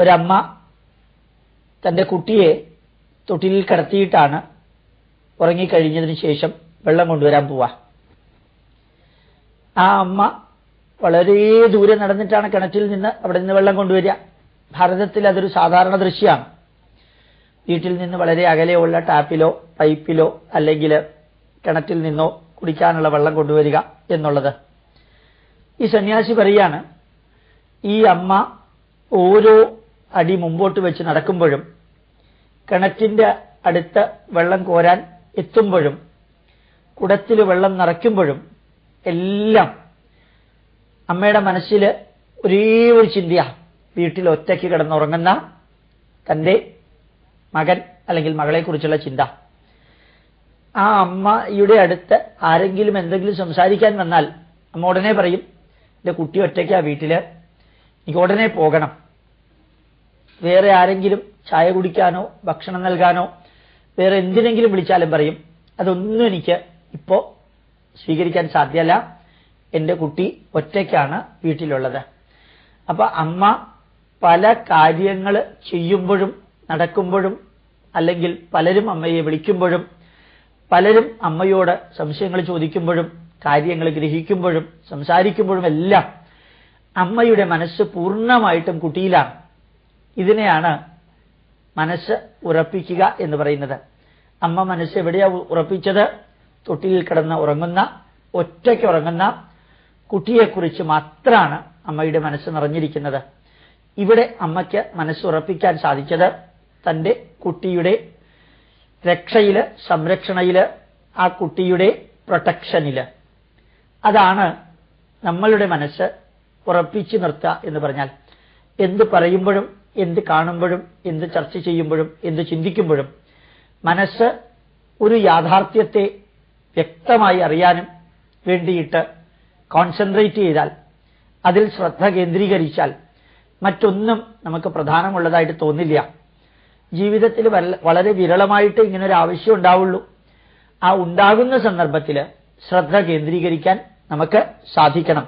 ഒരമ്മ തന്റെ കുട്ടിയെ തൊട്ടിലിൽ കിടത്തിയിട്ടാണ് ഉറങ്ങിക്കഴിഞ്ഞതിന് ശേഷം വെള്ളം കൊണ്ടുവരാൻ പോവുക. ആ അമ്മ വളരെ ദൂരെ നടന്നിട്ടാണ് കിണറ്റിൽ നിന്ന് അവിടെ നിന്ന് വെള്ളം കൊണ്ടുവരിക. ഭാരതത്തിൽ അതൊരു സാധാരണ ദൃശ്യമാണ്. വീട്ടിൽ നിന്ന് വളരെ അകലെയുള്ള ടാപ്പിലോ പൈപ്പിലോ അല്ലെങ്കിൽ കിണറ്റിൽ നിന്നോ കുടിക്കാനുള്ള വെള്ളം കൊണ്ടുവരിക എന്നുള്ളത്. ഈ സന്യാസി പറയാണ്, ഈ അമ്മ ഓരോ അടി മുമ്പോട്ട് വെച്ച് നടക്കുമ്പോഴും കിണറ്റിന്റെ അടുത്ത് വെള്ളം കോരാൻ എത്തുമ്പോഴും കുടത്തിൽ വെള്ളം നിറയ്ക്കുമ്പോഴും എല്ലാം അമ്മയുടെ മനസ്സിൽ ഒരേ ഒരു ചിന്തയാ, വീട്ടിൽ ഒറ്റയ്ക്ക് കിടന്നുറങ്ങുന്ന തന്റെ മകൻ അല്ലെങ്കിൽ മകളെക്കുറിച്ചുള്ള ചിന്ത. ആ അമ്മയുടെ അടുത്ത് ആരെങ്കിലും എന്തെങ്കിലും സംസാരിക്കാൻ വന്നാൽ അമ്മ ഉടനെ പറയും, എന്റെ കുട്ടി ഒറ്റയ്ക്കാ വീട്ടില്, എനിക്ക് ഉടനെ പോകണം. വേറെ ആരെങ്കിലും ചായ കുടിക്കാനോ ഭക്ഷണം നൽകാനോ വേറെ എന്തിനെങ്കിലും വിളിച്ചാലും പറയും, അതൊന്നും എനിക്ക് ഇപ്പോ സ്വീകരിക്കാൻ സാധ്യമല്ല, എന്റെ കുട്ടി ഒറ്റയ്ക്കാണ് വീട്ടിലുള്ളത്. അപ്പൊ അമ്മ പല കാര്യങ്ങൾ ചെയ്യുമ്പോഴും നടക്കുമ്പോഴും അല്ലെങ്കിൽ പലരും അമ്മയെ വിളിക്കുമ്പോഴും പലരും അമ്മയോട് സംശയങ്ങൾ ചോദിക്കുമ്പോഴും കാര്യങ്ങൾ ഗ്രഹിക്കുമ്പോഴും സംസാരിക്കുമ്പോഴും എല്ലാം അമ്മയുടെ മനസ്സ് പൂർണ്ണമായിട്ടും കുട്ടിയിലാണ്. ഇതിനെയാണ് മനസ്സ് ഉറപ്പിക്കുക എന്ന് പറയുന്നത്. അമ്മ മനസ്സ് എവിടെയാ ഉറപ്പിച്ചത്? തൊട്ടിലിൽ കിടന്ന് ഉറങ്ങുന്ന, ഒറ്റയ്ക്ക് ഉറങ്ങുന്ന കുട്ടിയെക്കുറിച്ച് മാത്രമാണ് അമ്മയുടെ മനസ്സ് നിറഞ്ഞിരിക്കുന്നത്. ഇവിടെ അമ്മയ്ക്ക് മനസ്സുറപ്പിക്കാൻ സാധിച്ചത് തന്റെ കുട്ടിയുടെ രക്ഷയില്, സംരക്ഷണയില്, ആ കുട്ടിയുടെ പ്രൊട്ടക്ഷനില്. അതാണ് നമ്മളുടെ മനസ്സ് ഉറപ്പിച്ചു നിർത്തുക എന്ന് പറഞ്ഞാൽ. എന്ത് പറയുമ്പോഴും എന്ത് കാണുമ്പോഴും എന്ത് ചർച്ച ചെയ്യുമ്പോഴും എന്ത് ചിന്തിക്കുമ്പോഴും മനസ്സ് ഒരു യാഥാർത്ഥ്യത്തെ വ്യക്തമായി അറിയാനും വേണ്ടിയിട്ട് കോൺസെൻട്രേറ്റ് ചെയ്താൽ, അതിൽ ശ്രദ്ധ കേന്ദ്രീകരിച്ചാൽ മറ്റൊന്നും നമുക്ക് പ്രധാനമുള്ളതായിട്ട് തോന്നില്ല. ജീവിതത്തിൽ വളരെ വിരളമായിട്ട് ഇങ്ങനൊരു ആവശ്യം ഉണ്ടാവുള്ളൂ. ആ ഉണ്ടാകുന്ന സന്ദർഭത്തിൽ ശ്രദ്ധ കേന്ദ്രീകരിക്കാൻ നമുക്ക് സാധിക്കണം.